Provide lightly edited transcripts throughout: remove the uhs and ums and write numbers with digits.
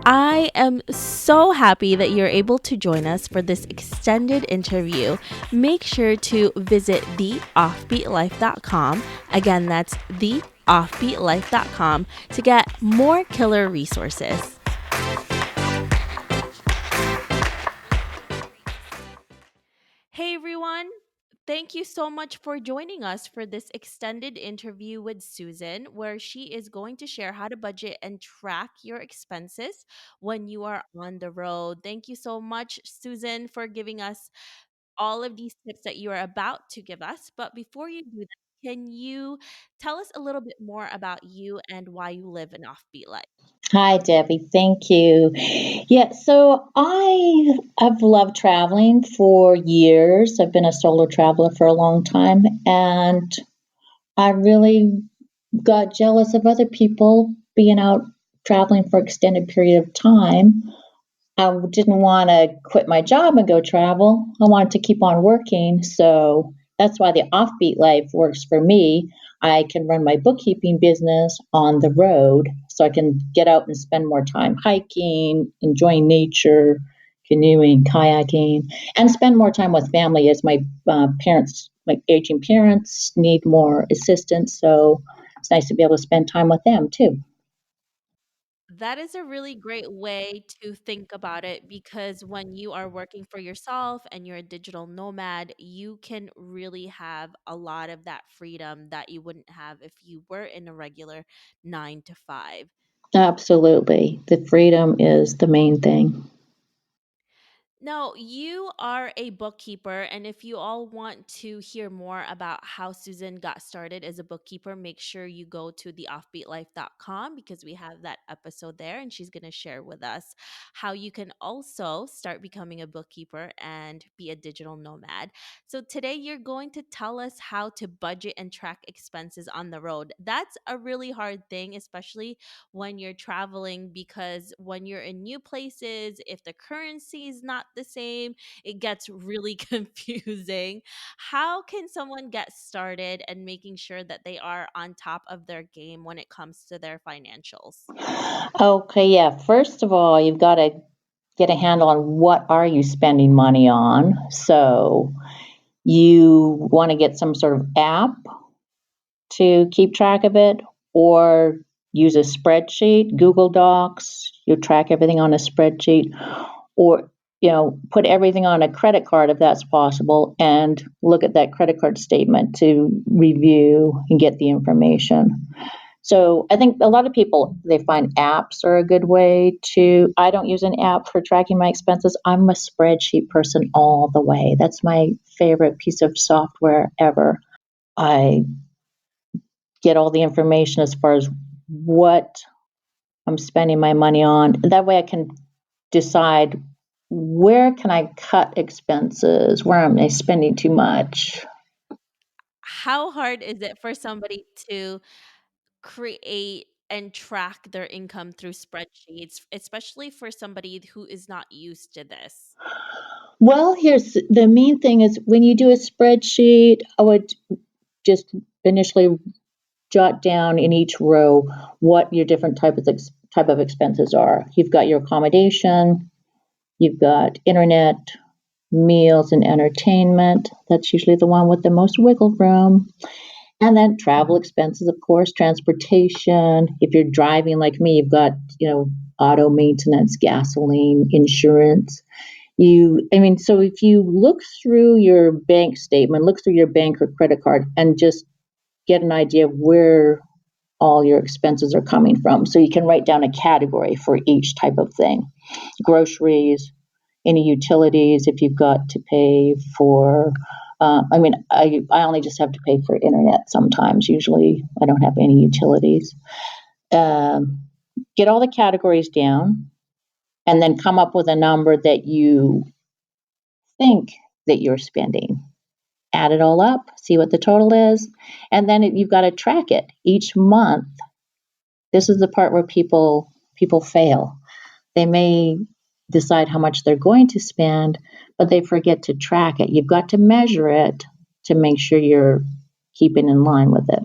I am so happy that you're able to join us for this extended interview. Make sure to visit theoffbeatlife.com. Again, that's theoffbeatlife.com to get more killer resources. Hey everyone, thank you so much for joining us for this extended interview with Susan, where she is going to share how to budget and track your expenses when you are on the road. Thank you so much, Susan, for giving us all of these tips that you are about to give us. But before you do that, can you tell us a little bit more about you and why you live an offbeat life? Hi, Debbie. Thank you. Yeah, so I've loved traveling for years. I've been a solo traveler for a long time, and I really got jealous of other people being out traveling for extended period of time. I didn't want to quit my job and go travel. I wanted to keep on working. So that's why the offbeat life works for me. I can run my bookkeeping business on the road so I can get out and spend more time hiking, enjoying nature, canoeing, kayaking, and spend more time with family as my my aging parents, need more assistance. So it's nice to be able to spend time with them too. That is a really great way to think about it because when you are working for yourself and you're a digital nomad, you can really have a lot of that freedom that you wouldn't have if you were in a regular 9 to 5. Absolutely. The freedom is the main thing. No, you are a bookkeeper. And if you all want to hear more about how Susan got started as a bookkeeper, make sure you go to theoffbeatlife.com because we have that episode there. And she's going to share with us how you can also start becoming a bookkeeper and be a digital nomad. So today you're going to tell us how to budget and track expenses on the road. That's a really hard thing, especially when you're traveling because when you're in new places, if the currency is not the same, it gets really confusing. How can someone get started and making sure that they are on top of their game when it comes to their financials? Okay, yeah. First of all, you've got to get a handle on what are you spending money on. So you want to get some sort of app to keep track of it, or use a spreadsheet, Google Docs. You track everything on a spreadsheet, or put everything on a credit card if that's possible, and look at that credit card statement to review and get the information. So I think a lot of people, they find apps are a good way to. I don't use an app for tracking my expenses. I'm a spreadsheet person all the way. That's my favorite piece of software ever. I get all the information as far as what I'm spending my money on. That way I can decide where can I cut expenses, where am I spending too much. How hard is it for somebody to create and track their income through spreadsheets, especially for somebody who is not used to this? Well, here's the main thing is when you do a spreadsheet, I would just initially jot down in each row what your different type of expenses are. You've got your accommodation, you've got internet, meals and entertainment. That's usually the one with the most wiggle room. And then travel expenses, of course, transportation. If you're driving like me, you've got, auto maintenance, gasoline, insurance. So if you look through your bank statement, look through your bank or credit card, and just get an idea of where all your expenses are coming from. So you can write down a category for each type of thing: groceries, any utilities, if you've got to pay for. I only just have to pay for internet sometimes. Usually, I don't have any utilities. Um, get all the categories down, and then come up with a number that you think that you're spending. Add it all up, see what the total is, and then you've got to track it each month. This is the part where people fail. They may decide how much they're going to spend, but they forget to track it. You've got to measure it to make sure you're keeping in line with it.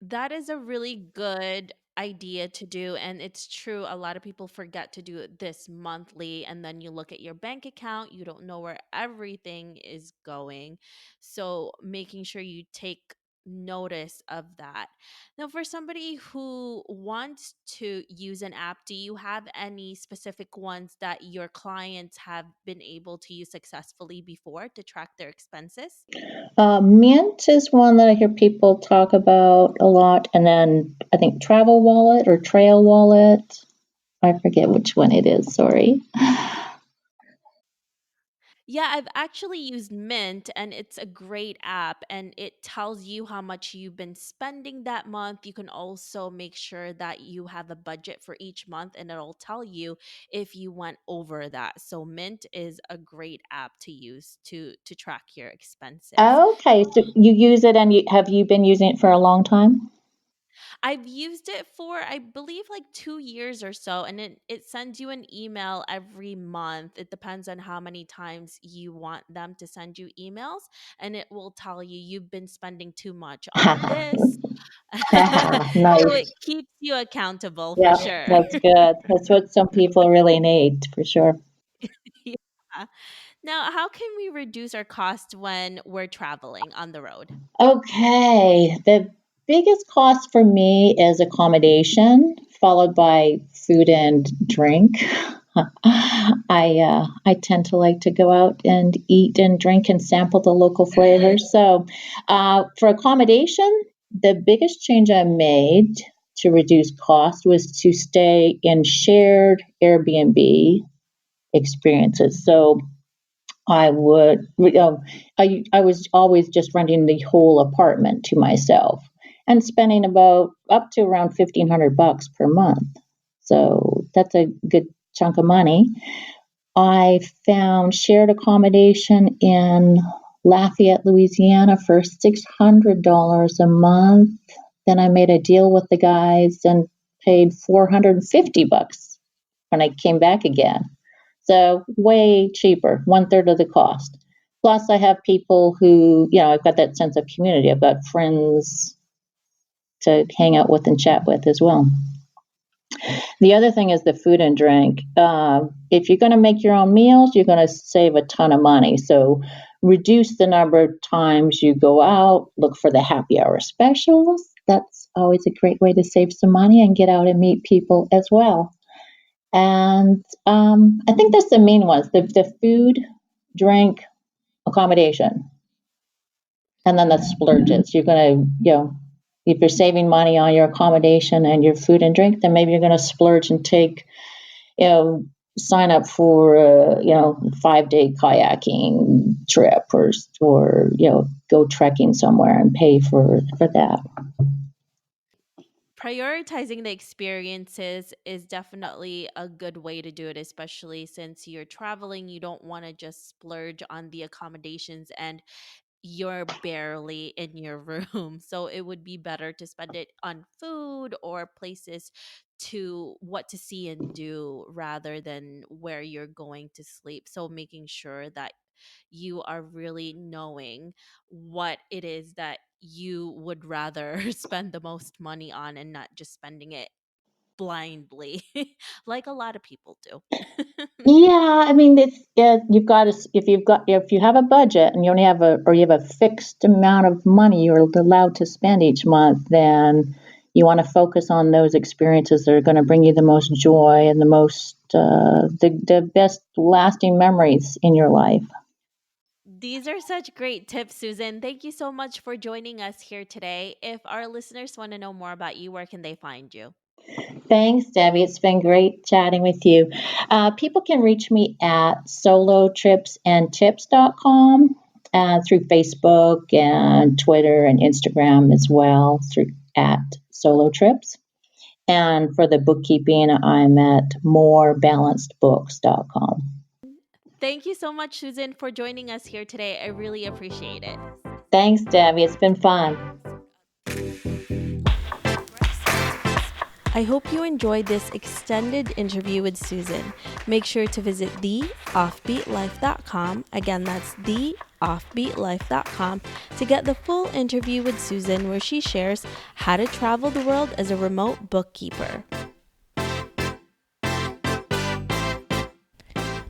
That is a really good idea to do, and it's true, a lot of people forget to do it this monthly, and then you look at your bank account, you don't know where everything is going. So making sure you take notice of that. Now, for somebody who wants to use an app, do you have any specific ones that your clients have been able to use successfully before to track their expenses? Mint is one that I hear people talk about a lot, and then I think Travel Wallet or Trail Wallet. I forget which one it is. Sorry. Yeah, I've actually used Mint, and it's a great app, and it tells you how much you've been spending that month. You can also make sure that you have a budget for each month, and it'll tell you if you went over that. So Mint is a great app to use to track your expenses. Okay, so you use it, and have you been using it for a long time? I've used it for, I believe, like 2 years or so, and it sends you an email every month. It depends on how many times you want them to send you emails, and it will tell you you've been spending too much on this. So it Nice. keeps you accountable for Yeah, sure. that's good. That's what some people really need, for sure. Yeah. Now, how can we reduce our cost when we're traveling on the road? Okay, the biggest cost for me is accommodation, followed by food and drink. I tend to like to go out and eat and drink and sample the local flavors. So, for accommodation, the biggest change I made to reduce cost was to stay in shared Airbnb experiences. So I was always just renting the whole apartment to myself and spending about up to around $1,500 per month. So that's a good chunk of money. I found shared accommodation in Lafayette, Louisiana for $600 a month. Then I made a deal with the guys and paid $450 when I came back again. So way cheaper, one third of the cost. Plus, I have people who, I've got that sense of community. I've got friends to hang out with and chat with as well. The other thing is the food and drink. If you're going to make your own meals, you're going to save a ton of money. So reduce the number of times you go out, look for the happy hour specials. That's always a great way to save some money and get out and meet people as well. And I think that's the main ones: the food, drink, accommodation, and then the splurges. You're going to, if you're saving money on your accommodation and your food and drink, then maybe you're going to splurge and take, you know, sign up for a 5 day kayaking trip, or go trekking somewhere and pay for that. Prioritizing the experiences is definitely a good way to do it, especially since you're traveling. You don't want to just splurge on the accommodations and you're barely in your room. So it would be better to spend it on food or places to what to see and do rather than where you're going to sleep. So making sure that you are really knowing what it is that you would rather spend the most money on and not just spending it blindly like a lot of people do. Yeah, I mean, you've got to, if you have a budget and you have a fixed amount of money you're allowed to spend each month, then you want to focus on those experiences that are going to bring you the most joy and the best lasting memories in your life. These are such great tips, Susan. Thank you so much for joining us here today. If our listeners want to know more about you, where can they find you? Thanks, Debbie. It's been great chatting with you. People can reach me at solotripsandtips.com, through Facebook and Twitter and Instagram as well, through at Solo Trips. And for the bookkeeping, I'm at morebalancedbooks.com. Thank you so much, Susan, for joining us here today. I really appreciate it. Thanks, Debbie. It's been fun. I hope you enjoyed this extended interview with Susan. Make sure to visit theoffbeatlife.com. Again, that's offbeatlife.com to get the full interview with Susan, where she shares how to travel the world as a remote bookkeeper.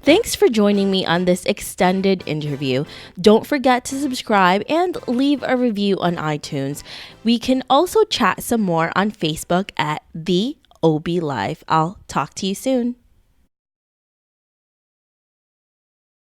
Thanks for joining me on this extended interview. Don't forget to subscribe and leave a review on iTunes. We can also chat some more on Facebook at The OB Life. I'll talk to you soon.